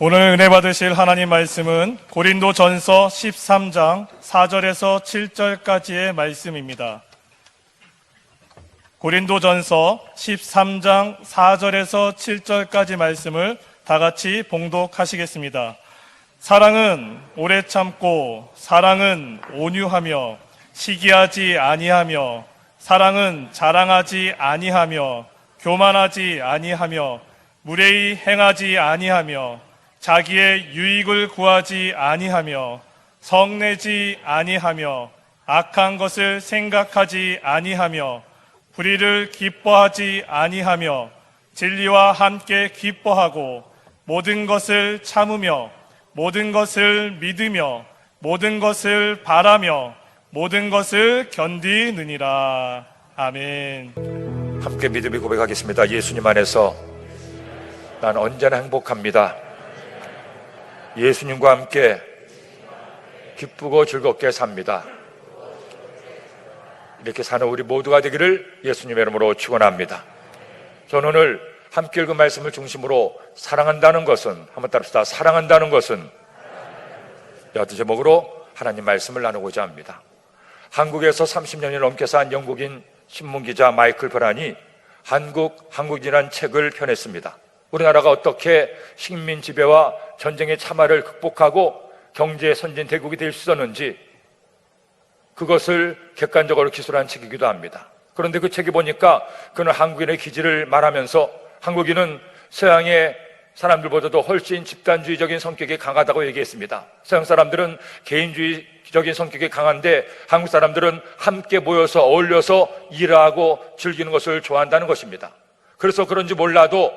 오늘 은혜 받으실 하나님 말씀은 고린도전서 13장 4절에서 7절까지의 말씀입니다. 고린도전서 13장 4절에서 7절까지 말씀을 다 같이 봉독하시겠습니다. 사랑은 오래 참고 사랑은 온유하며 시기하지 아니하며 사랑은 자랑하지 아니하며 교만하지 아니하며 무례히 행하지 아니하며 자기의 유익을 구하지 아니하며 성내지 아니하며 악한 것을 생각하지 아니하며 불의를 기뻐하지 아니하며 진리와 함께 기뻐하고 모든 것을 참으며 모든 것을 믿으며 모든 것을 바라며 모든 것을 견디느니라. 아멘. 함께 믿음이 고백하겠습니다. 예수님 안에서 난 언제나 행복합니다. 예수님과 함께 기쁘고 즐겁게 삽니다. 이렇게 사는 우리 모두가 되기를 예수님의 이름으로 축원합니다. 저는 오늘 함께 읽은 말씀을 중심으로 사랑한다는 것은, 한번 따라합시다. 사랑한다는 것은 여기 제목으로 하나님 말씀을 나누고자 합니다. 한국에서 30년이 넘게 산 영국인 신문기자 마이클 브란이 한국인이라는 책을 펴냈습니다. 우리나라가 어떻게 식민 지배와 전쟁의 참화를 극복하고 경제 선진 대국이 될 수 있었는지 그것을 객관적으로 기술한 책이기도 합니다. 그런데 그 책이 보니까 그는 한국인의 기질을 말하면서 한국인은 서양의 사람들보다도 훨씬 집단주의적인 성격이 강하다고 얘기했습니다. 서양 사람들은 개인주의적인 성격이 강한데 한국 사람들은 함께 모여서 어울려서 일하고 즐기는 것을 좋아한다는 것입니다. 그래서 그런지 몰라도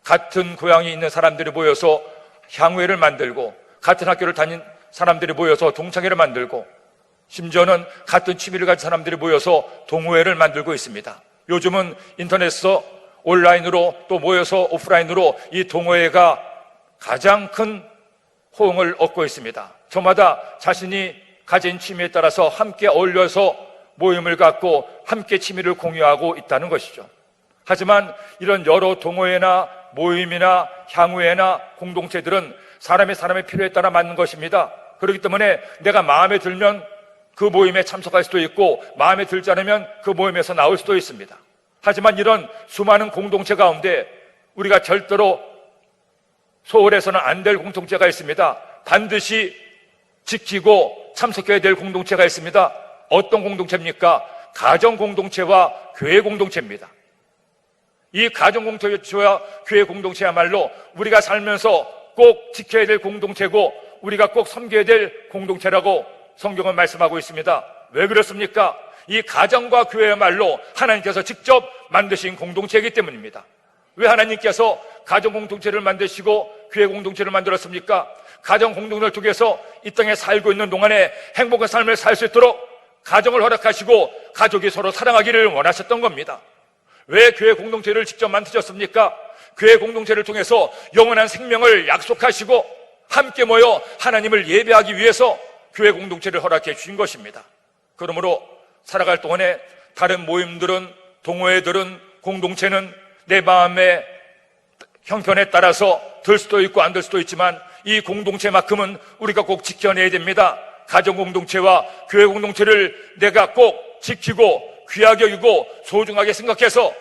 같은 고향이 있는 사람들이 모여서 향후회를 만들고 같은 학교를 다닌 사람들이 모여서 동창회를 만들고 심지어는 같은 취미를 가진 사람들이 모여서 동호회를 만들고 있습니다. 요즘은 인터넷에서 온라인으로 또 모여서 오프라인으로 이 동호회가 가장 큰 호응을 얻고 있습니다. 저마다 자신이 가진 취미에 따라서 함께 어울려서 모임을 갖고 함께 취미를 공유하고 있다는 것이죠. 하지만 이런 여러 동호회나 모임이나 향후회나 공동체들은 사람의 필요에 따라 맞는 것입니다. 그렇기 때문에 내가 마음에 들면 그 모임에 참석할 수도 있고 마음에 들지 않으면 그 모임에서 나올 수도 있습니다. 하지만 이런 수많은 공동체 가운데 우리가 절대로 소홀해서는 안 될 공동체가 있습니다. 반드시 지키고 참석해야 될 공동체가 있습니다. 어떤 공동체입니까? 가정 공동체와 교회 공동체입니다. 이 가정 공동체와 교회 공동체야말로 우리가 살면서 꼭 지켜야 될 공동체고 우리가 꼭 섬겨야 될 공동체라고 성경은 말씀하고 있습니다. 왜 그렇습니까? 이 가정과 교회야말로 하나님께서 직접 만드신 공동체이기 때문입니다. 왜 하나님께서 가정 공동체를 만드시고 교회 공동체를 만들었습니까? 가정 공동체를 통해서 이 땅에 살고 있는 동안에 행복한 삶을 살 수 있도록 가정을 허락하시고 가족이 서로 사랑하기를 원하셨던 겁니다. 왜 교회 공동체를 직접 만드셨습니까? 교회 공동체를 통해서 영원한 생명을 약속하시고 함께 모여 하나님을 예배하기 위해서 교회 공동체를 허락해 주신 것입니다. 그러므로 살아갈 동안에 다른 모임들은, 동호회들은, 공동체는 내 마음의 형편에 따라서 들 수도 있고 안 될 수도 있지만 이 공동체만큼은 우리가 꼭 지켜내야 됩니다. 가정 공동체와 교회 공동체를 내가 꼭 지키고 귀하게 여기고 소중하게 생각해서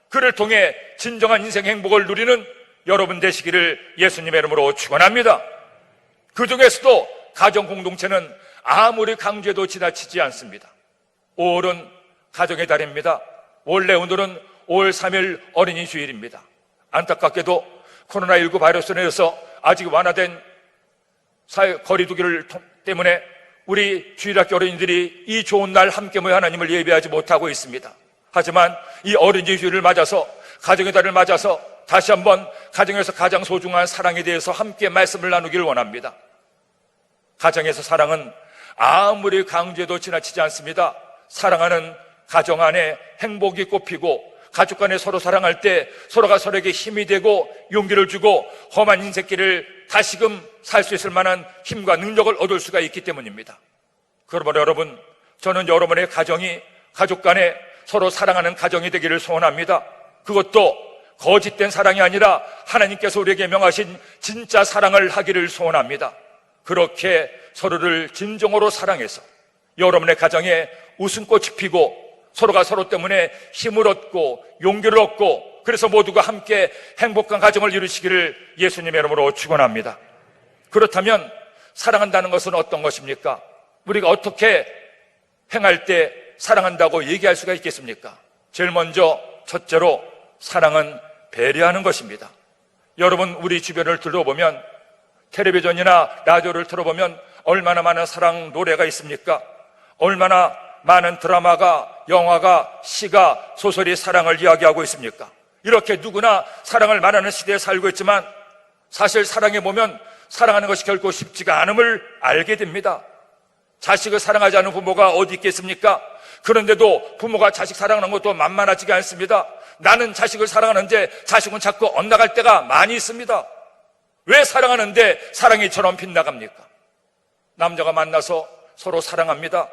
그를 통해 진정한 인생 행복을 누리는 여러분 되시기를 예수님의 이름으로 축원합니다. 그 중에서도 가정 공동체는 아무리 강조해도 지나치지 않습니다. 5월은 가정의 달입니다. 원래 오늘은 5월 3일 어린이 주일입니다. 안타깝게도 코로나19 바이러스로 인해서 아직 완화된 사회 거리두기를 때문에 우리 주일학교 어린이들이 이 좋은 날 함께 모여 하나님을 예배하지 못하고 있습니다. 하지만 이 어린이 주일을 맞아서 가정의 달을 맞아서 다시 한번 가정에서 가장 소중한 사랑에 대해서 함께 말씀을 나누기를 원합니다. 가정에서 사랑은 아무리 강조해도 지나치지 않습니다. 사랑하는 가정 안에 행복이 꽃피고 가족 간에 서로 사랑할 때 서로가 서로에게 힘이 되고 용기를 주고 험한 인생길을 다시금 살 수 있을 만한 힘과 능력을 얻을 수가 있기 때문입니다. 그러므로 여러분, 저는 여러분의 가정이 가족 간에 서로 사랑하는 가정이 되기를 소원합니다. 그것도 거짓된 사랑이 아니라 하나님께서 우리에게 명하신 진짜 사랑을 하기를 소원합니다. 그렇게 서로를 진정으로 사랑해서 여러분의 가정에 웃음꽃이 피고 서로가 서로 때문에 힘을 얻고 용기를 얻고 그래서 모두가 함께 행복한 가정을 이루시기를 예수님의 이름으로 축원합니다. 그렇다면 사랑한다는 것은 어떤 것입니까? 우리가 어떻게 행할 때 사랑한다고 얘기할 수가 있겠습니까? 제일 먼저 첫째로 사랑은 배려하는 것입니다. 여러분, 우리 주변을 둘러보면 텔레비전이나 라디오를 틀어보면 얼마나 많은 사랑 노래가 있습니까? 얼마나 많은 드라마가, 영화가, 시가, 소설이 사랑을 이야기하고 있습니까? 이렇게 누구나 사랑을 말하는 시대에 살고 있지만 사실 사랑해 보면 사랑하는 것이 결코 쉽지가 않음을 알게 됩니다. 자식을 사랑하지 않는 부모가 어디 있겠습니까? 그런데도 부모가 자식 사랑하는 것도 만만하지가 않습니다. 나는 자식을 사랑하는데 자식은 자꾸 엇나갈 때가 많이 있습니다. 왜 사랑하는데 사랑이 저런 빗나갑니까? 남자가 만나서 서로 사랑합니다.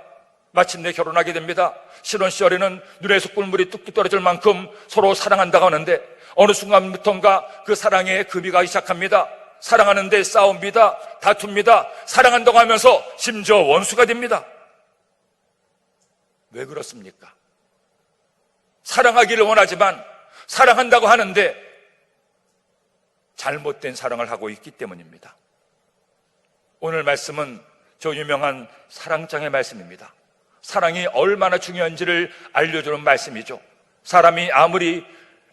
마침내 결혼하게 됩니다. 신혼 시절에는 눈에서 꿀물이 뚝뚝 떨어질 만큼 서로 사랑한다고 하는데 어느 순간부터인가 그 사랑에 금이 가기 시작합니다. 사랑하는데 싸웁니다. 다툽니다. 사랑한다고 하면서 심지어 원수가 됩니다. 왜 그렇습니까? 사랑하기를 원하지만 사랑한다고 하는데 잘못된 사랑을 하고 있기 때문입니다. 오늘 말씀은 저 유명한 사랑장의 말씀입니다. 사랑이 얼마나 중요한지를 알려주는 말씀이죠. 사람이 아무리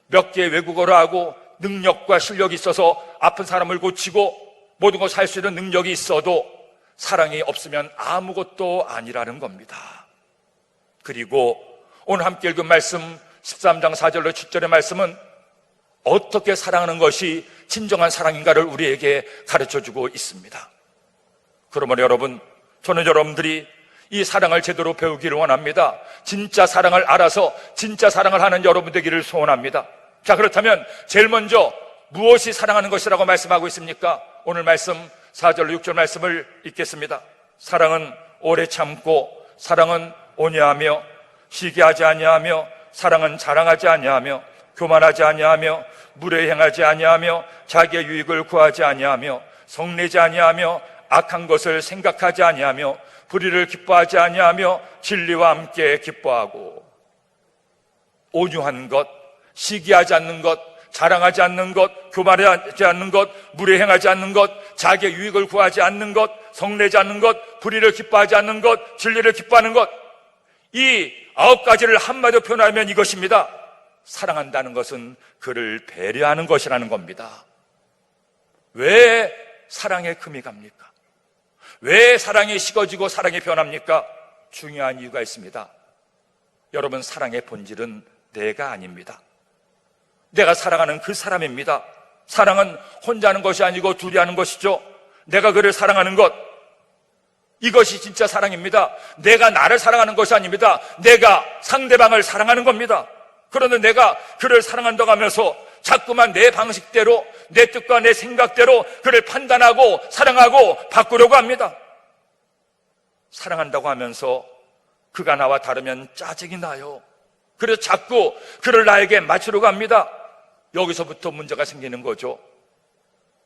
몇 개의 외국어를 하고 능력과 실력이 있어서 아픈 사람을 고치고 모든 것을 할 수 있는 능력이 있어도 사랑이 없으면 아무것도 아니라는 겁니다. 그리고 오늘 함께 읽은 말씀 13장 4절로 7절의 말씀은 어떻게 사랑하는 것이 진정한 사랑인가를 우리에게 가르쳐주고 있습니다. 그러면 여러분, 저는 여러분들이 이 사랑을 제대로 배우기를 원합니다. 진짜 사랑을 알아서 진짜 사랑을 하는 여러분 되기를 소원합니다. 자, 그렇다면 제일 먼저 무엇이 사랑하는 것이라고 말씀하고 있습니까? 오늘 말씀 4절로 6절 말씀을 읽겠습니다. 사랑은 오래 참고 사랑은 온유하며 시기하지 아니하며 사랑은 자랑하지 아니하며 교만하지 아니하며 무례 행하지 아니하며 자기의 유익을 구하지 아니하며 성내지 아니하며 악한 것을 생각하지 아니하며 불의를 기뻐하지 아니하며 진리와 함께 기뻐하고 온유한 것, 시기하지 않는 것, 자랑하지 않는 것, 교만하지 않는 것, 무례 행하지 않는 것, 자기의 유익을 구하지 않는 것, 성내지 않는 것, 불의를 기뻐하지 않는 것, 진리를 기뻐하는 것, 이 9가지를 한마디로 표현하면 이것입니다. 사랑한다는 것은 그를 배려하는 것이라는 겁니다. 왜 사랑에 금이 갑니까? 왜 사랑이 식어지고 사랑이 변합니까? 중요한 이유가 있습니다. 여러분, 사랑의 본질은 내가 아닙니다. 내가 사랑하는 그 사람입니다. 사랑은 혼자 하는 것이 아니고 둘이 하는 것이죠. 내가 그를 사랑하는 것, 이것이 진짜 사랑입니다. 내가 나를 사랑하는 것이 아닙니다. 내가 상대방을 사랑하는 겁니다. 그런데 내가 그를 사랑한다고 하면서 자꾸만 내 방식대로, 내 뜻과 내 생각대로 그를 판단하고 사랑하고 바꾸려고 합니다. 사랑한다고 하면서 그가 나와 다르면 짜증이 나요. 그래서 자꾸 그를 나에게 맞추려고 합니다. 여기서부터 문제가 생기는 거죠.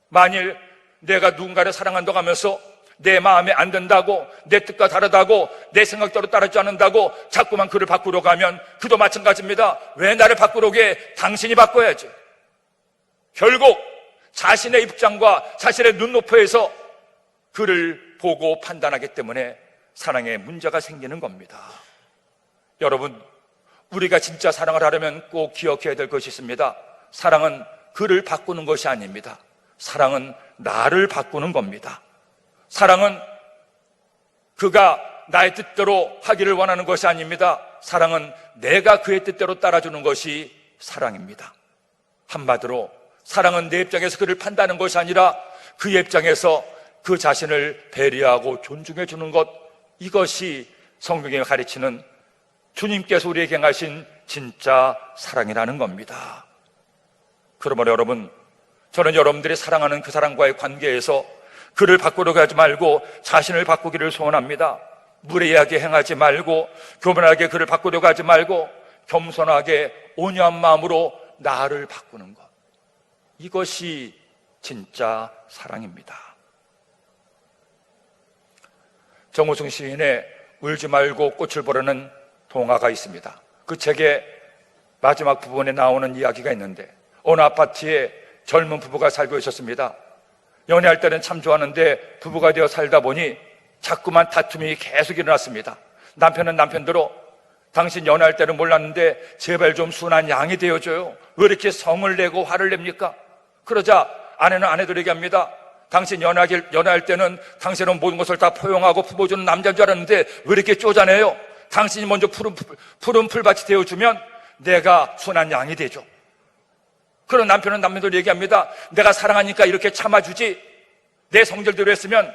만일 내가 누군가를 사랑한다고 하면서 내 마음에 안 든다고, 내 뜻과 다르다고, 내 생각대로 따르지 않는다고 자꾸만 그를 바꾸려고 하면 그도 마찬가지입니다. 왜 나를 바꾸려고 해? 당신이 바꿔야지. 결국 자신의 입장과 자신의 눈높이에서 그를 보고 판단하기 때문에 사랑에 문제가 생기는 겁니다. 여러분, 우리가 진짜 사랑을 하려면 꼭 기억해야 될 것이 있습니다. 사랑은 그를 바꾸는 것이 아닙니다. 사랑은 나를 바꾸는 겁니다. 사랑은 그가 나의 뜻대로 하기를 원하는 것이 아닙니다. 사랑은 내가 그의 뜻대로 따라주는 것이 사랑입니다. 한마디로 사랑은 내 입장에서 그를 판단하는 것이 아니라 그의 입장에서 그 자신을 배려하고 존중해 주는 것, 이것이 성경에 가르치는 주님께서 우리에게 행하신 진짜 사랑이라는 겁니다. 그러므로 여러분, 저는 여러분들이 사랑하는 그 사람과의 관계에서 그를 바꾸려고 하지 말고 자신을 바꾸기를 소원합니다. 무례하게 행하지 말고 교만하게 그를 바꾸려고 하지 말고 겸손하게 온유한 마음으로 나를 바꾸는 것, 이것이 진짜 사랑입니다. 정우승 시인의 울지 말고 꽃을 보라는 동화가 있습니다. 그 책의 마지막 부분에 나오는 이야기가 있는데, 어느 아파트에 젊은 부부가 살고 있었습니다. 연애할 때는 참 좋았는데 부부가 되어 살다 보니 자꾸만 다툼이 계속 일어났습니다. 남편은 남편대로 당신 연애할 때는 몰랐는데 제발 좀 순한 양이 되어줘요. 왜 이렇게 성을 내고 화를 냅니까? 그러자 아내는 아내대로 얘기합니다. 당신 연애할 때는 당신은 모든 것을 다 포용하고 품어주는 남자인 줄 알았는데 왜 이렇게 쪼잔해요? 당신이 먼저 푸른 풀밭이 되어주면 내가 순한 양이 되죠. 그런 남편은 남편대로 얘기합니다. 내가 사랑하니까 이렇게 참아주지, 내 성질대로 했으면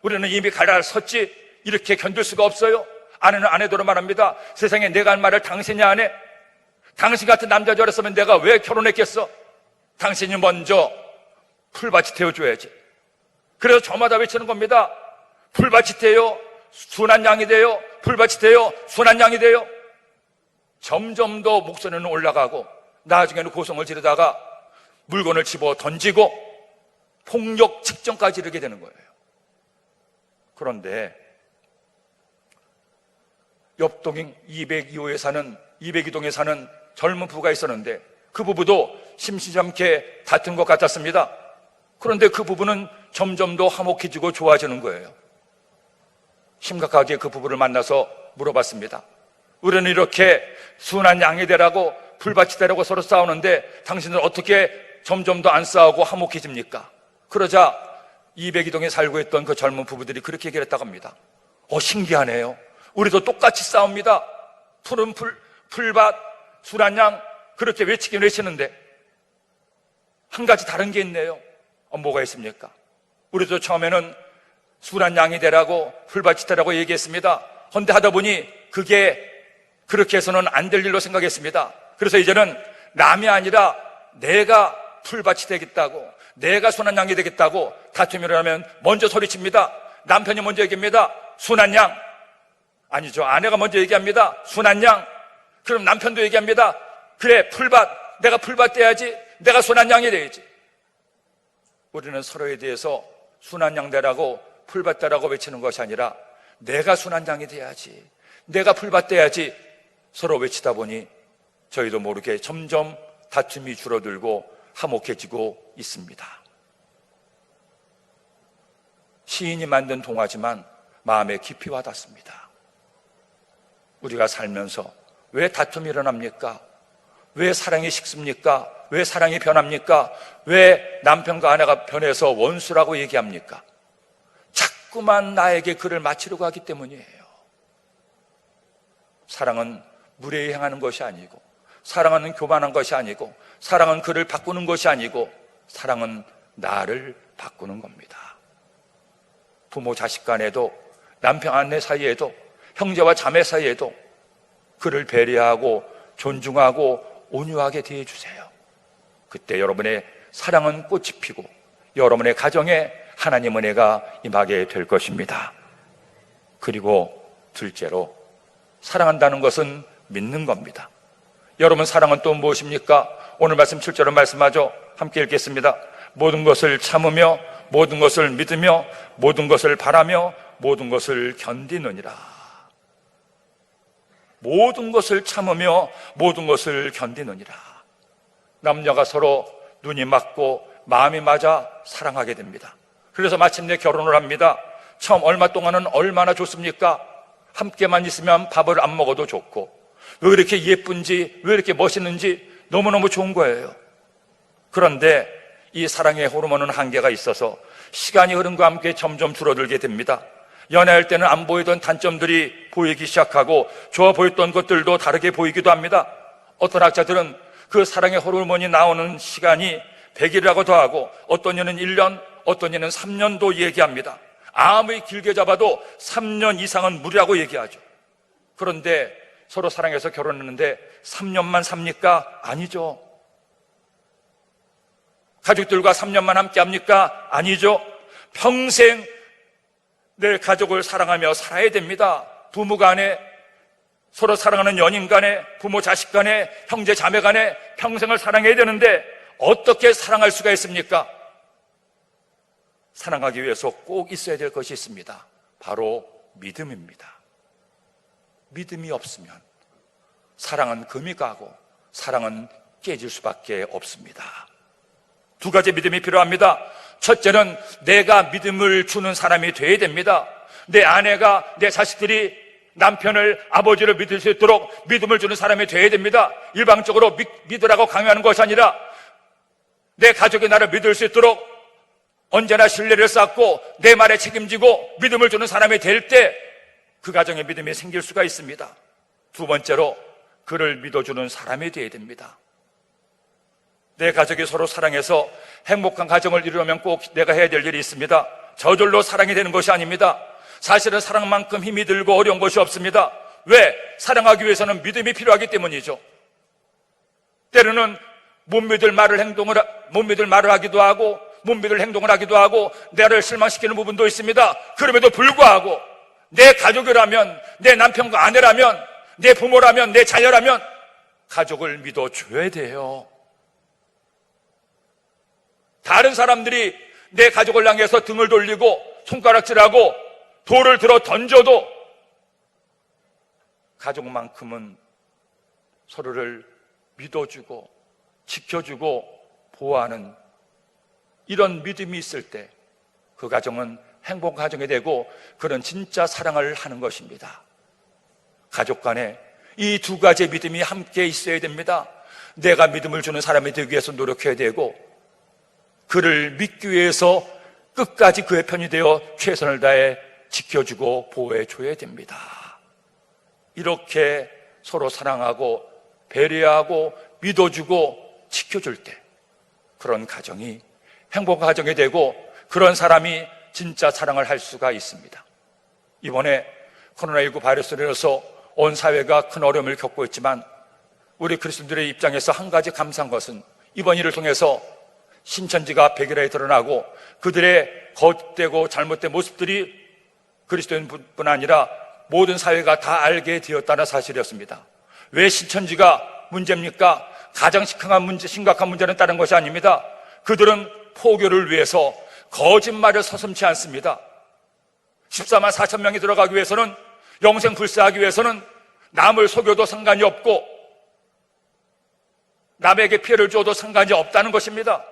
우리는 이미 갈라를 섰지, 이렇게 견딜 수가 없어요. 아내는 아내대로 말합니다. 세상에 내가 한 말을 당신이 안 해? 당신 같은 남자 줄 알았으면 내가 왜 결혼했겠어? 당신이 먼저 풀밭이 되어줘야지. 그래서 저마다 외치는 겁니다. 풀밭이 되어 순한 양이 되어, 풀밭이 되어 순한 양이 되어. 점점 더 목소리는 올라가고 나중에는 고성을 지르다가 물건을 집어 던지고 폭력 직전까지 이르게 되는 거예요. 그런데 옆동인 202동에 사는 젊은 부부가 있었는데 그 부부도 심심찮게 다툰 것 같았습니다. 그런데 그 부부는 점점 더 화목해지고 좋아지는 거예요. 심각하게 그 부부를 만나서 물어봤습니다. 우리는 이렇게 순한 양이 되라고 풀밭이 되라고 서로 싸우는데 당신은 어떻게 점점 더 안 싸우고 화목해집니까? 그러자 202동에 살고 있던 그 젊은 부부들이 그렇게 얘기를 했다고 합니다. 신기하네요. 우리도 똑같이 싸웁니다. 푸른 풀밭, 순한 양, 그렇게 외치긴 외치는데 한 가지 다른 게 있네요. 뭐가 있습니까? 우리도 처음에는 순한 양이 되라고 풀밭이 되라고 얘기했습니다. 헌데 하다 보니 그게 그렇게 해서는 안 될 일로 생각했습니다. 그래서 이제는 남이 아니라 내가 풀밭이 되겠다고, 내가 순한 양이 되겠다고 다툼이 일어나면 먼저 소리칩니다. 남편이 먼저 얘기합니다. 순한 양. 아니죠. 아내가 먼저 얘기합니다. 순한 양. 그럼 남편도 얘기합니다. 그래, 풀밭. 내가 풀밭 돼야지. 내가 순한 양이 돼야지. 우리는 서로에 대해서 순한 양 되라고 풀밭 되라고 외치는 것이 아니라 내가 순한 양이 돼야지, 내가 풀밭 돼야지 서로 외치다 보니 저희도 모르게 점점 다툼이 줄어들고 화목해지고 있습니다. 시인이 만든 동화지만 마음에 깊이 와닿습니다. 우리가 살면서 왜 다툼이 일어납니까? 왜 사랑이 식습니까? 왜 사랑이 변합니까? 왜 남편과 아내가 변해서 원수라고 얘기합니까? 자꾸만 나에게 그를 맞추려고 하기 때문이에요. 사랑은 무례히 행하는 것이 아니고, 사랑은 교만한 것이 아니고, 사랑은 그를 바꾸는 것이 아니고, 사랑은 나를 바꾸는 겁니다. 부모 자식 간에도, 남편 아내 사이에도, 형제와 자매 사이에도 그를 배려하고 존중하고 온유하게 대해주세요. 그때 여러분의 사랑은 꽃이 피고 여러분의 가정에 하나님 은혜가 임하게 될 것입니다. 그리고 둘째로, 사랑한다는 것은 믿는 겁니다. 여러분, 사랑은 또 무엇입니까? 오늘 말씀 7절은 말씀하죠. 함께 읽겠습니다. 모든 것을 참으며 모든 것을 믿으며 모든 것을 바라며 모든 것을 견디느니라. 모든 것을 참으며 모든 것을 견디느니라. 남녀가 서로 눈이 맞고 마음이 맞아 사랑하게 됩니다. 그래서 마침내 결혼을 합니다. 처음 얼마 동안은 얼마나 좋습니까? 함께만 있으면 밥을 안 먹어도 좋고, 왜 이렇게 예쁜지, 왜 이렇게 멋있는지 너무너무 좋은 거예요. 그런데 이 사랑의 호르몬은 한계가 있어서 시간이 흐름과 함께 점점 줄어들게 됩니다. 연애할 때는 안 보이던 단점들이 보이기 시작하고 좋아 보였던 것들도 다르게 보이기도 합니다. 어떤 학자들은 그 사랑의 호르몬이 나오는 시간이 100일이라고 더하고 어떤 이는 1년, 어떤 이는 3년도 얘기합니다. 아무리 길게 잡아도 3년 이상은 무리라고 얘기하죠. 그런데 서로 사랑해서 결혼했는데 3년만 삽니까? 아니죠. 가족들과 3년만 함께 합니까? 아니죠. 평생 내 가족을 사랑하며 살아야 됩니다. 부부 간에 서로 사랑하는 연인 간에, 부모 자식 간에, 형제 자매 간에 평생을 사랑해야 되는데 어떻게 사랑할 수가 있습니까? 사랑하기 위해서 꼭 있어야 될 것이 있습니다. 바로 믿음입니다. 믿음이 없으면 사랑은 금이 가고 사랑은 깨질 수밖에 없습니다. 두 가지 믿음이 필요합니다. 첫째는 내가 믿음을 주는 사람이 되어야 됩니다. 내 아내가, 내 자식들이 남편을, 아버지를 믿을 수 있도록 믿음을 주는 사람이 되어야 됩니다. 일방적으로 믿으라고 강요하는 것이 아니라 내 가족이 나를 믿을 수 있도록 언제나 신뢰를 쌓고 내 말에 책임지고 믿음을 주는 사람이 될 때 그 가정에 믿음이 생길 수가 있습니다. 두 번째로 그를 믿어주는 사람이 되어야 됩니다. 내 가족이 서로 사랑해서 행복한 가정을 이루려면 꼭 내가 해야 될 일이 있습니다. 저절로 사랑이 되는 것이 아닙니다. 사실은 사랑만큼 힘이 들고 어려운 것이 없습니다. 왜? 사랑하기 위해서는 믿음이 필요하기 때문이죠. 때로는 못 믿을 말을 하기도 하고 못 믿을 행동을 하기도 하고 나를 실망시키는 부분도 있습니다. 그럼에도 불구하고 내 가족이라면, 내 남편과 아내라면, 내 부모라면, 내 자녀라면 가족을 믿어줘야 돼요. 다른 사람들이 내 가족을 향해서 등을 돌리고 손가락질하고 돌을 들어 던져도 가족만큼은 서로를 믿어주고 지켜주고 보호하는 이런 믿음이 있을 때 그 가정은 행복한 가정이 되고 그런 진짜 사랑을 하는 것입니다. 가족 간에 이 두 가지의 믿음이 함께 있어야 됩니다. 내가 믿음을 주는 사람이 되기 위해서 노력해야 되고 그를 믿기 위해서 끝까지 그의 편이 되어 최선을 다해 지켜주고 보호해줘야 됩니다. 이렇게 서로 사랑하고 배려하고 믿어주고 지켜줄 때 그런 가정이 행복한 가정이 되고 그런 사람이 진짜 사랑을 할 수가 있습니다. 이번에 코로나19 바이러스로 인해서 온 사회가 큰 어려움을 겪고 있지만 우리 그리스도인들의 입장에서 한 가지 감사한 것은 이번 일을 통해서 신천지가 백일하에 드러나고 그들의 겉되고 잘못된 모습들이 그리스도인뿐 아니라 모든 사회가 다 알게 되었다는 사실이었습니다. 왜 신천지가 문제입니까? 가장 심각한 문제는 다른 것이 아닙니다. 그들은 포교를 위해서 거짓말을 서슴지 않습니다. 14만 4천 명이 들어가기 위해서는 영생 불사하기 위해서는 남을 속여도 상관이 없고 남에게 피해를 줘도 상관이 없다는 것입니다.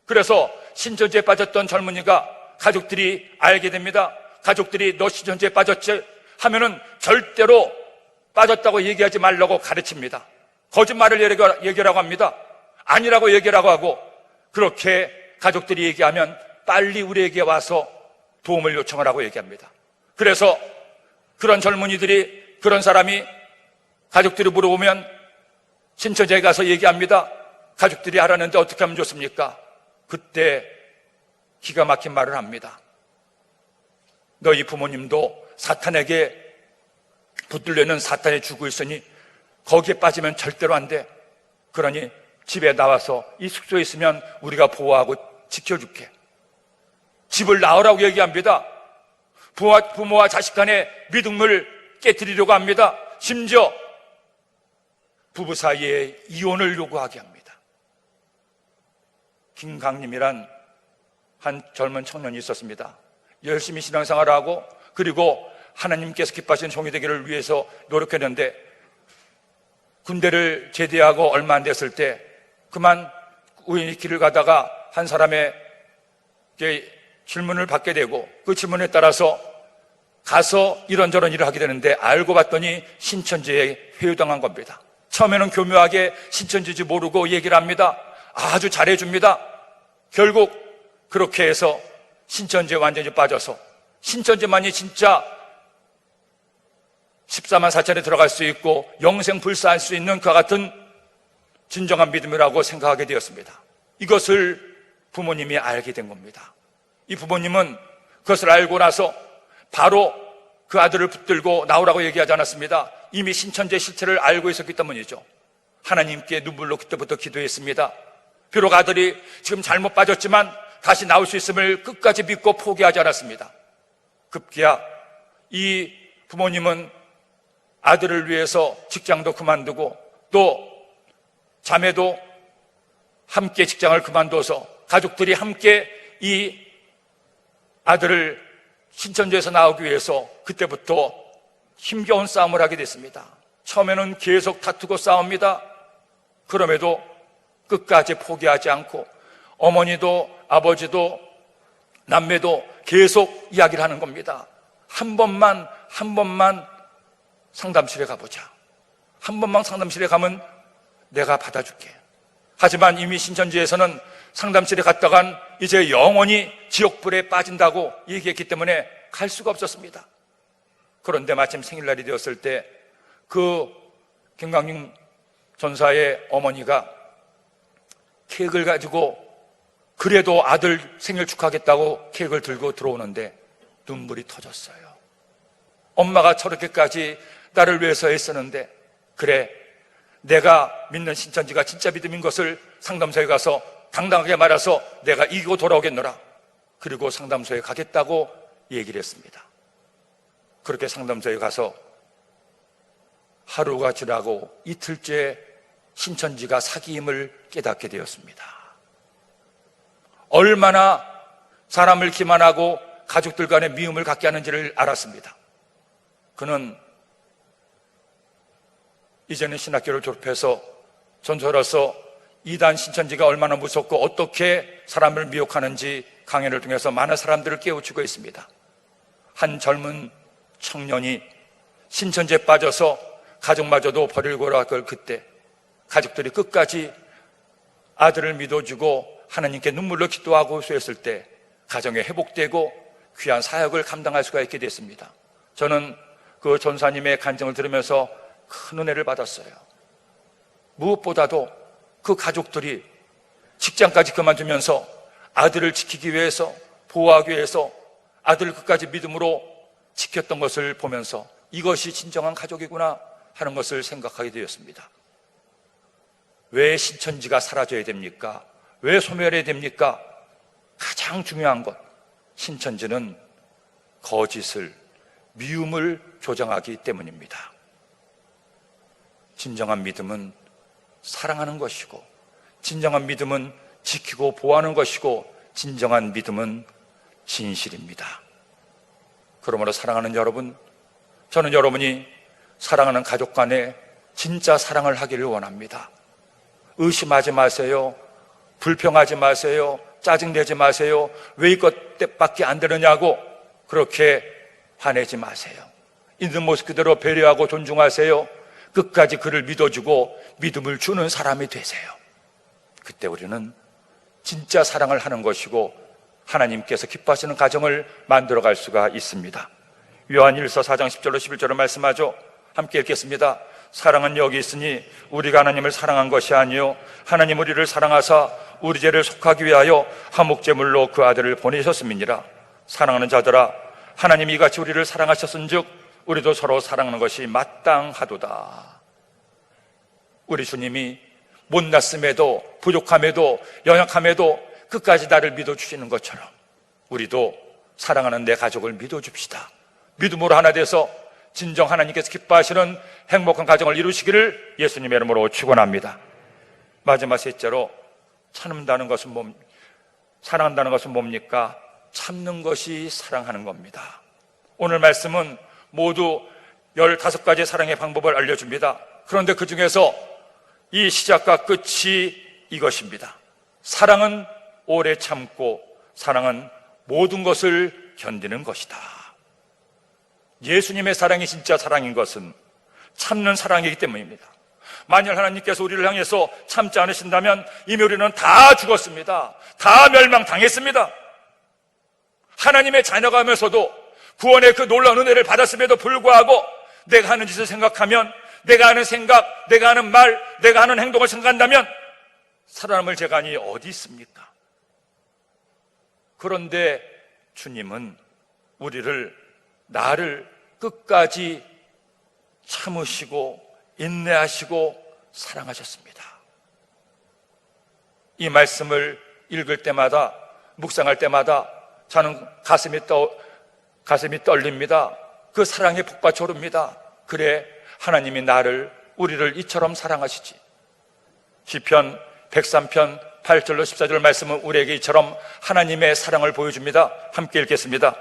그래서 신천지에 빠졌던 젊은이가 가족들이 알게 됩니다. 가족들이 너 신천지에 빠졌지 하면은 절대로 빠졌다고 얘기하지 말라고 가르칩니다. 거짓말을 얘기하라고 합니다. 아니라고 얘기하라고 하고 그렇게 가족들이 얘기하면 빨리 우리에게 와서 도움을 요청하라고 얘기합니다. 그래서 그런 젊은이들이 그런 사람이 가족들이 물어보면 신천지에 가서 얘기합니다. 가족들이 알았는데 어떻게 하면 좋습니까? 그때 기가 막힌 말을 합니다. 너희 부모님도 사탄에게 붙들려는 사탄에 죽고 있으니 거기에 빠지면 절대로 안 돼. 그러니 집에 나와서 이 숙소에 있으면 우리가 보호하고 지켜줄게. 집을 나오라고 얘기합니다. 부모와 자식 간의 믿음을 깨뜨리려고 합니다. 심지어 부부 사이에 이혼을 요구하게 합니다. 김강림이란 한 젊은 청년이 있었습니다. 열심히 신앙생활을 하고 그리고 하나님께서 기뻐하시는 종이 되기를 위해서 노력했는데 군대를 제대하고 얼마 안 됐을 때 그만 우연히 길을 가다가 한 사람의 질문을 받게 되고 그 질문에 따라서 가서 이런저런 일을 하게 되는데 알고 봤더니 신천지에 회유당한 겁니다. 처음에는 교묘하게 신천지인지 모르고 얘기를 합니다. 아주 잘해줍니다. 결국 그렇게 해서 신천지에 완전히 빠져서 신천지만이 진짜 14만 4천에 들어갈 수 있고 영생 불사할 수 있는 그와 같은 진정한 믿음이라고 생각하게 되었습니다. 이것을 부모님이 알게 된 겁니다. 이 부모님은 그것을 알고 나서 바로 그 아들을 붙들고 나오라고 얘기하지 않았습니다. 이미 신천지의 실체를 알고 있었기 때문이죠. 하나님께 눈물로 그때부터 기도했습니다. 비록 아들이 지금 잘못 빠졌지만 다시 나올 수 있음을 끝까지 믿고 포기하지 않았습니다. 급기야 이 부모님은 아들을 위해서 직장도 그만두고 또 자매도 함께 직장을 그만둬서 가족들이 함께 이 아들을 신천지에서 나오기 위해서 그때부터 힘겨운 싸움을 하게 됐습니다. 처음에는 계속 다투고 싸웁니다. 그럼에도 끝까지 포기하지 않고 어머니도 아버지도 남매도 계속 이야기를 하는 겁니다. 한 번만 상담실에 가보자. 한 번만 상담실에 가면 내가 받아줄게. 하지만 이미 신천지에서는 상담실에 갔다간 이제 영원히 지옥불에 빠진다고 얘기했기 때문에 갈 수가 없었습니다. 그런데 마침 생일날이 되었을 때 그 김광림 전사의 어머니가 케이크를 가지고 그래도 아들 생일 축하하겠다고 케이크를 들고 들어오는데 눈물이 터졌어요. 엄마가 저렇게까지 나를 위해서 애쓰는데, 그래, 내가 믿는 신천지가 진짜 믿음인 것을 상담소에 가서 당당하게 말해서 내가 이기고 돌아오겠노라. 그리고 상담소에 가겠다고 얘기를 했습니다. 그렇게 상담소에 가서 하루가 지나고 이틀째 신천지가 사기임을 깨닫게 되었습니다. 얼마나 사람을 기만하고 가족들 간의 미움을 갖게 하는지를 알았습니다. 그는 이제는 신학교를 졸업해서 전설로서 이단 신천지가 얼마나 무섭고 어떻게 사람을 미혹하는지 강연을 통해서 많은 사람들을 깨우치고 있습니다. 한 젊은 청년이 신천지에 빠져서 가족마저도 버리고 할 그때 가족들이 끝까지 아들을 믿어주고 하나님께 눈물로 기도하고 수했을 때 가정이 회복되고 귀한 사역을 감당할 수가 있게 됐습니다. 저는 그 전사님의 간증을 들으면서 큰 은혜를 받았어요. 무엇보다도 그 가족들이 직장까지 그만두면서 아들을 지키기 위해서, 보호하기 위해서 아들을 끝까지 믿음으로 지켰던 것을 보면서 이것이 진정한 가족이구나 하는 것을 생각하게 되었습니다. 왜 신천지가 사라져야 됩니까? 왜 소멸해야 됩니까? 가장 중요한 것, 신천지는 거짓을, 미움을 조장하기 때문입니다. 진정한 믿음은 사랑하는 것이고, 진정한 믿음은 지키고 보호하는 것이고, 진정한 믿음은 진실입니다. 그러므로 사랑하는 여러분, 저는 여러분이 사랑하는 가족 간에 진짜 사랑을 하기를 원합니다. 의심하지 마세요. 불평하지 마세요. 짜증내지 마세요. 왜 이것밖에 안 되느냐고 그렇게 화내지 마세요. 있는 모습 그대로 배려하고 존중하세요. 끝까지 그를 믿어주고 믿음을 주는 사람이 되세요. 그때 우리는 진짜 사랑을 하는 것이고 하나님께서 기뻐하시는 가정을 만들어갈 수가 있습니다. 요한일서 4장 10절로 11절을 말씀하죠. 함께 읽겠습니다. 사랑은 여기 있으니 우리가 하나님을 사랑한 것이 아니요 하나님 우리를 사랑하사 우리 죄를 속하기 위하여 화목제물로 그 아들을 보내셨음이니라. 사랑하는 자들아, 하나님이 이같이 우리를 사랑하셨은즉 우리도 서로 사랑하는 것이 마땅하도다. 우리 주님이 못났음에도 부족함에도 연약함에도 끝까지 나를 믿어주시는 것처럼 우리도 사랑하는 내 가족을 믿어줍시다. 믿음으로 하나 돼서 진정 하나님께서 기뻐하시는 행복한 가정을 이루시기를 예수님의 이름으로 축원합니다. 마지막 셋째로 참는다는 것은 사랑한다는 것은 뭡니까? 참는 것이 사랑하는 겁니다. 오늘 말씀은 모두 15가지 사랑의 방법을 알려줍니다. 그런데 그 중에서 이 시작과 끝이 이것입니다. 사랑은 오래 참고 사랑은 모든 것을 견디는 것이다. 예수님의 사랑이 진짜 사랑인 것은 참는 사랑이기 때문입니다. 만일 하나님께서 우리를 향해서 참지 않으신다면 이미 우리는 다 죽었습니다. 다 멸망당했습니다. 하나님의 자녀가 하면서도 구원의 그 놀라운 은혜를 받았음에도 불구하고 내가 하는 짓을 생각하면, 내가 하는 생각, 내가 하는 말, 내가 하는 행동을 생각한다면 살아남을 재간이 어디 있습니까? 그런데 주님은 나를 끝까지 참으시고 인내하시고 사랑하셨습니다. 이 말씀을 읽을 때마다, 묵상할 때마다 저는 가슴이 떨립니다. 그 사랑의 폭받쳐 오릅니다. 그래, 하나님이 나를, 우리를 이처럼 사랑하시지. 시편 103편 8절로 14절 말씀은 우리에게 이처럼 하나님의 사랑을 보여줍니다. 함께 읽겠습니다.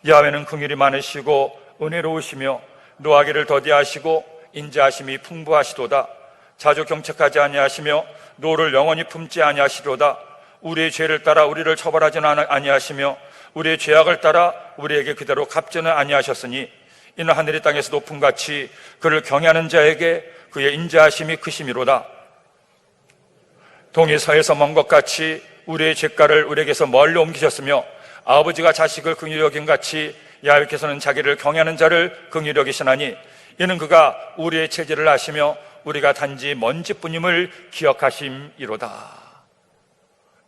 야훼는 긍휼이 많으시고 은혜로우시며 노하기를 더디하시고 인자하심이 풍부하시도다. 자주 경책하지 아니하시며 노를 영원히 품지 아니하시도다. 우리의 죄를 따라 우리를 처벌하지는 아니하시며 우리의 죄악을 따라 우리에게 그대로 갚지는 아니하셨으니 이는 하늘이 땅에서 높음같이 그를 경외하는 자에게 그의 인자하심이 크심이로다. 동이 서에서 먼 것 같이 우리의 죄가를 우리에게서 멀리 옮기셨으며 아버지가 자식을 긍휼히 여긴 같이 야훼께서는 자기를 경외하는 자를 긍휼히 여기시나니 이는 그가 우리의 체질을 아시며 우리가 단지 먼지뿐임을 기억하심이로다.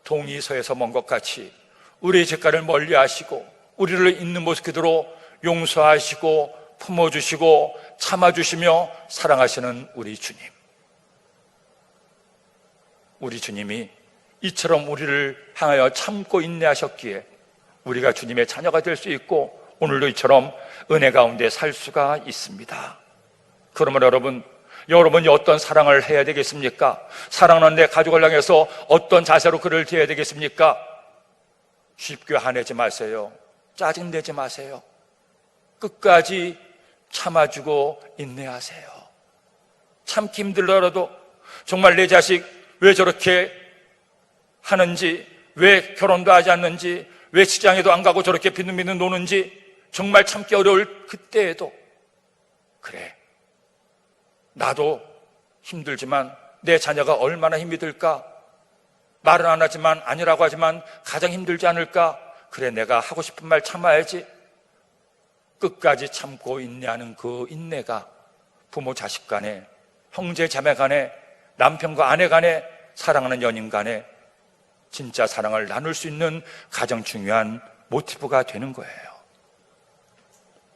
동이 서에서 먼 것 같이 우리의 죄가를 멀리 하시고 우리를 있는 모습 그대로 용서하시고 품어주시고 참아주시며 사랑하시는 우리 주님. 우리 주님이 이처럼 우리를 향하여 참고 인내하셨기에 우리가 주님의 자녀가 될 수 있고 오늘도 이처럼 은혜 가운데 살 수가 있습니다. 그러면 여러분이 어떤 사랑을 해야 되겠습니까? 사랑하는 내 가족을 향해서 어떤 자세로 그를 대해야 되겠습니까? 쉽게 화내지 마세요. 짜증내지 마세요. 끝까지 참아주고 인내하세요. 참기 힘들더라도 정말 내 자식 왜 저렇게 하는지, 왜 결혼도 하지 않는지, 왜 시장에도 안 가고 저렇게 비등비등 노는지 정말 참기 어려울 그때에도 그래, 나도 힘들지만 내 자녀가 얼마나 힘이 들까? 말은 안 하지만, 아니라고 하지만 가장 힘들지 않을까? 그래, 내가 하고 싶은 말 참아야지. 끝까지 참고 인내하는 그 인내가 부모 자식 간에, 형제 자매 간에, 남편과 아내 간에, 사랑하는 연인 간에 진짜 사랑을 나눌 수 있는 가장 중요한 모티브가 되는 거예요.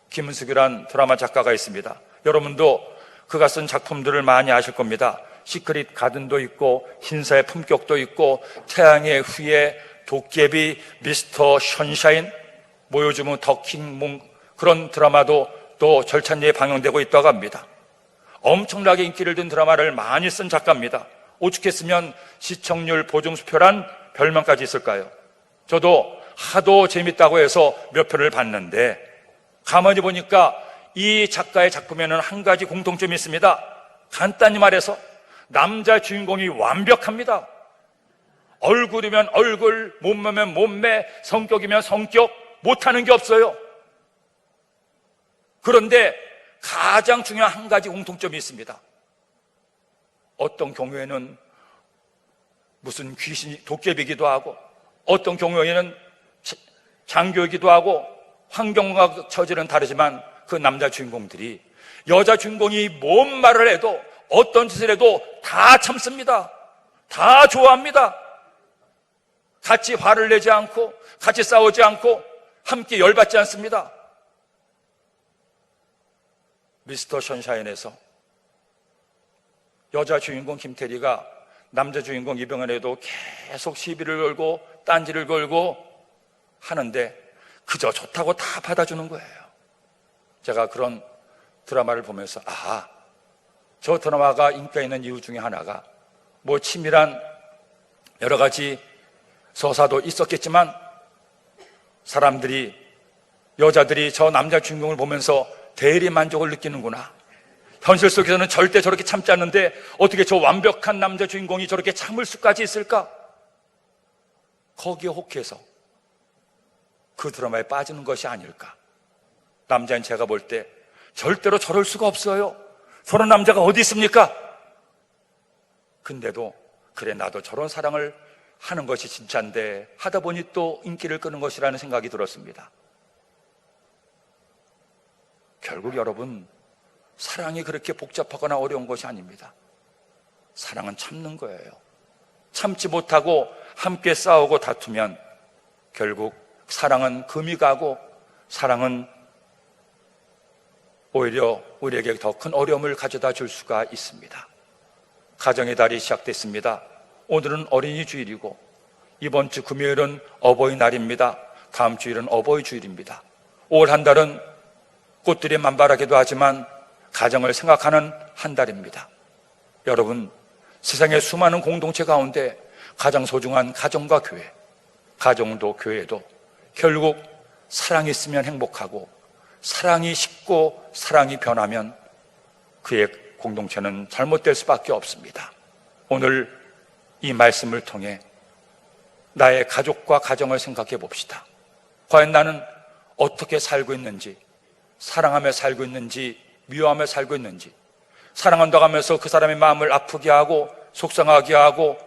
김은숙이란 드라마 작가가 있습니다. 여러분도 그가 쓴 작품들을 많이 아실 겁니다. 시크릿 가든도 있고, 신사의 품격도 있고, 태양의 후예, 도깨비, 미스터 션샤인, 요즘은 더킹, 그런 드라마도 또 절찬리에 방영되고 있다고 합니다. 엄청나게 인기를 든 드라마를 많이 쓴 작가입니다. 오죽했으면 시청률 보증수표란 별명까지 있을까요? 저도 하도 재밌다고 해서 몇 표를 봤는데 가만히 보니까 이 작가의 작품에는 한 가지 공통점이 있습니다. 간단히 말해서 남자 주인공이 완벽합니다. 얼굴이면 얼굴, 몸매면 몸매, 성격이면 성격, 못하는 게 없어요. 그런데 가장 중요한 한 가지 공통점이 있습니다. 어떤 경우에는 무슨 귀신이 도깨비기도 하고, 어떤 경우에는 장교이기도 하고, 환경과 처지는 다르지만 그 남자 주인공들이 여자 주인공이 뭔 말을 해도, 어떤 짓을 해도 다 참습니다. 다 좋아합니다. 같이 화를 내지 않고, 같이 싸우지 않고, 함께 열받지 않습니다. 미스터 션샤인에서 여자 주인공 김태리가 남자 주인공 이병헌에도 계속 시비를 걸고 딴지를 걸고 하는데 그저 좋다고 다 받아주는 거예요. 제가 그런 드라마를 보면서 저 드라마가 인기가 있는 이유 중에 하나가 치밀한 여러 가지 서사도 있었겠지만 여자들이 저 남자 주인공을 보면서 대리 만족을 느끼는구나. 현실 속에서는 절대 저렇게 참지 않는데 어떻게 저 완벽한 남자 주인공이 저렇게 참을 수까지 있을까? 거기에 혹해서 그 드라마에 빠지는 것이 아닐까. 남자인 제가 볼 때 절대로 저럴 수가 없어요. 저런 남자가 어디 있습니까? 근데도 그래, 나도 저런 사랑을 하는 것이 진짜인데 하다 보니 또 인기를 끄는 것이라는 생각이 들었습니다. 결국 여러분, 사랑이 그렇게 복잡하거나 어려운 것이 아닙니다. 사랑은 참는 거예요. 참지 못하고 함께 싸우고 다투면 결국 사랑은 금이 가고, 사랑은 오히려 우리에게 더 큰 어려움을 가져다 줄 수가 있습니다. 가정의 달이 시작됐습니다. 오늘은 어린이 주일이고 이번 주 금요일은 어버이날입니다. 다음 주일은 어버이 주일입니다. 올 한 달은 꽃들이 만발하기도 하지만 가정을 생각하는 한 달입니다. 여러분, 세상의 수많은 공동체 가운데 가장 소중한 가정과 교회, 가정도 교회도 결국 사랑이 있으면 행복하고, 사랑이 식고 사랑이 변하면 그의 공동체는 잘못될 수밖에 없습니다. 오늘 이 말씀을 통해 나의 가족과 가정을 생각해 봅시다. 과연 나는 어떻게 살고 있는지, 사랑하며 살고 있는지, 미워하며 살고 있는지, 사랑한다고 하면서 그 사람의 마음을 아프게 하고 속상하게 하고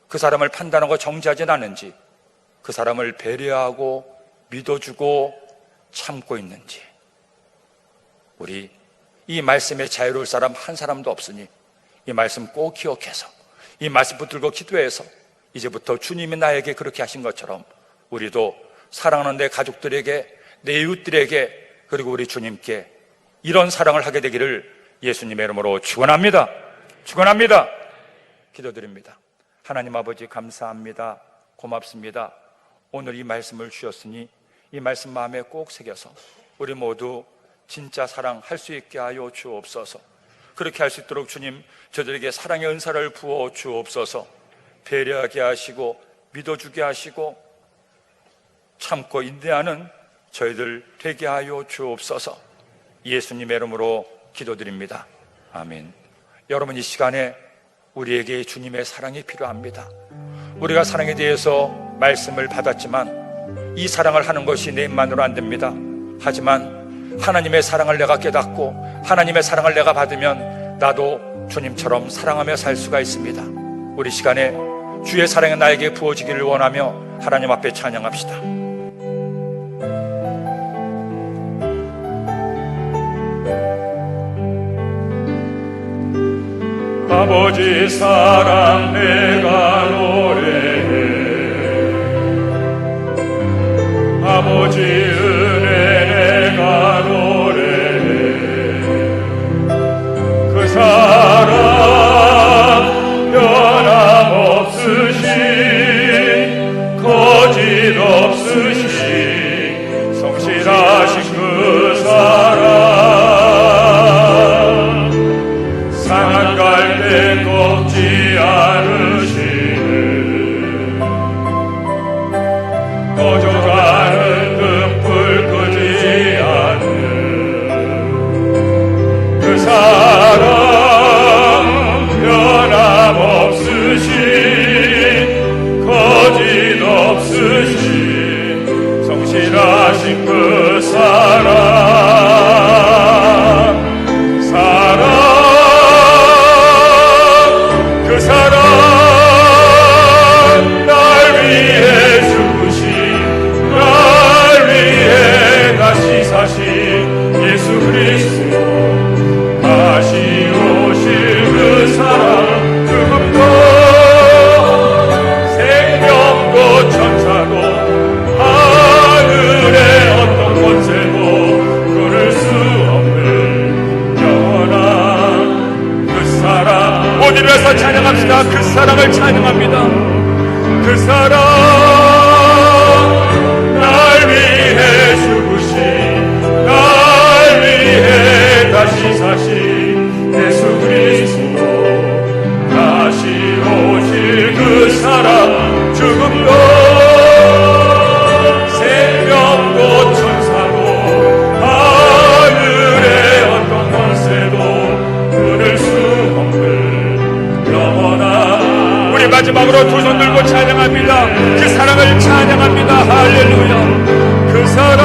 그 사람을 판단하고 정죄하진 않는지, 그 사람을 배려하고 믿어주고 참고 있는지. 우리 이 말씀에 자유로울 사람 한 사람도 없으니 이 말씀 꼭 기억해서, 이 말씀 붙들고 기도해서 이제부터 주님이 나에게 그렇게 하신 것처럼 우리도 사랑하는 내 가족들에게, 내 이웃들에게, 그리고 우리 주님께 이런 사랑을 하게 되기를 예수님의 이름으로 축원합니다. 축원합니다. 기도드립니다. 하나님 아버지, 감사합니다. 고맙습니다. 오늘 이 말씀을 주셨으니 이 말씀 마음에 꼭 새겨서 우리 모두 진짜 사랑할 수 있게 하여 주옵소서. 그렇게 할 수 있도록 주님, 저들에게 사랑의 은사를 부어 주옵소서. 배려하게 하시고 믿어주게 하시고 참고 인내하는 저희들 되게 하여 주옵소서. 예수님의 이름으로 기도드립니다. 아멘. 여러분, 이 시간에 우리에게 주님의 사랑이 필요합니다. 우리가 사랑에 대해서 말씀을 받았지만 이 사랑을 하는 것이 내 힘만으로 안 됩니다. 하지만 하나님의 사랑을 내가 깨닫고 하나님의 사랑을 내가 받으면 나도 주님처럼 사랑하며 살 수가 있습니다. 우리 시간에 주의 사랑이 나에게 부어지기를 원하며 하나님 앞에 찬양합시다. 아버지 사랑 내가 노래해, 아버지 은혜 내가 노래해. 그 사랑 변함없으신, 거짓 없으신 성실하신 그 사랑, 상한 갈대 꺾지 않으시는, 꺼져가는 등불 끄지 않는 그 사랑, 변함없으신, 거짓 없으신 성실하신 그 그 사랑 날 위해 죽으신, 날 위해 다시 사신 예수 그리스도, 다시 오실 그 사랑, 죽음도 생명도 천사도 하늘의 어떤 권세도 끊을 수 없는 영원한 그 사랑. 모두 일어서 찬양합시다. 그 사랑을 찬양합니다. 그 사랑 날 위해 죽으신, 날 위해 다시 사신 예수 그리스도, 다시 오실 그 사랑, 죽음도 생명도 천사도 하늘의 어떤 권세도 끊을 수 없는 영원한. 우리 마지막으로 두 손 들고 찬양합니다. 그 사랑을 찬양합니다. 할렐루야. 그 사랑